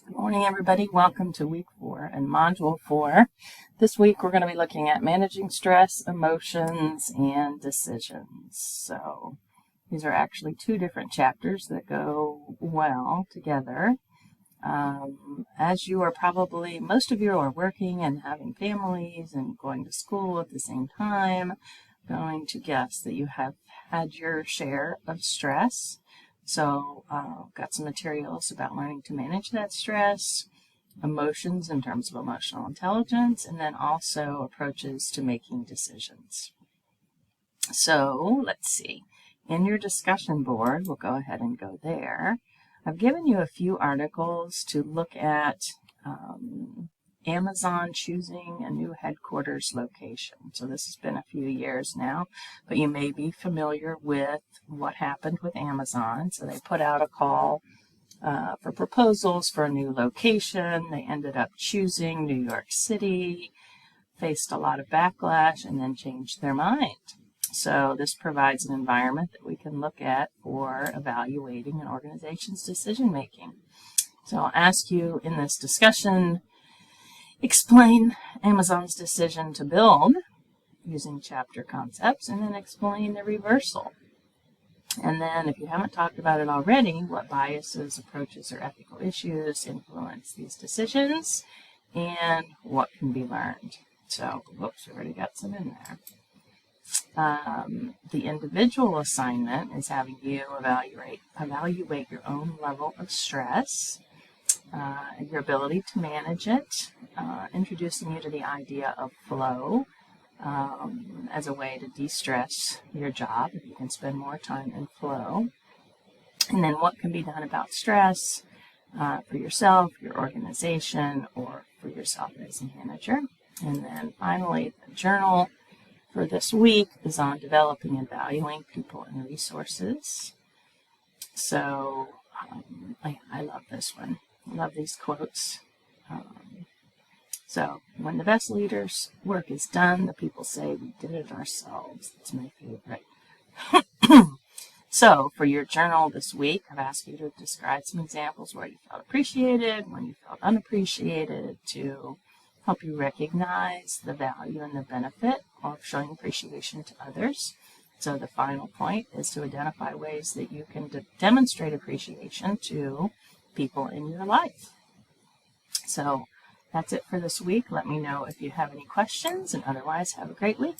Good morning, everybody. Welcome to week 4 and module 4. This week we're going to be looking at managing stress, emotions, and decisions. So these are actually 2 different chapters that go well together. As you are probably, most of you are working and having families and going to school at the same time, I'm going to guess that you have had your share of stress. So got some materials about learning to manage that stress, emotions in terms of emotional intelligence, and then also approaches to making decisions. So let's see. In your discussion board, we'll go ahead and go there. I've given you a few articles to look at Amazon choosing a new headquarters location. So this has been a few years now, but you may be familiar with what happened with Amazon. So they put out a call for proposals for a new location. They ended up choosing New York City, faced a lot of backlash, and then changed their mind. So this provides an environment that we can look at for evaluating an organization's decision making. So I'll ask you in this discussion, explain Amazon's decision to build using chapter concepts, and then explain the reversal. And then, if you haven't talked about it already, what biases, approaches, or ethical issues influence these decisions, and what can be learned. So, whoops, we already got some in there. The individual assignment is having you evaluate your own level of stress, your ability to manage it, introducing you to the idea of flow as a way to de-stress your job if you can spend more time in flow. And then what can be done about stress for yourself, your organization, or for yourself as a manager. And then finally, the journal for this week is on developing and valuing people and resources. So I love this one. I love these quotes. So when the best leaders' work is done, the people say we did it ourselves. That's my favorite. So for your journal this week, I've asked you to describe some examples where you felt appreciated, when you felt unappreciated, to help you recognize the value and the benefit of showing appreciation to others. So the final point is to identify ways that you can demonstrate appreciation to people in your life. So that's it for this week. Let me know if you have any questions, and otherwise have a great week.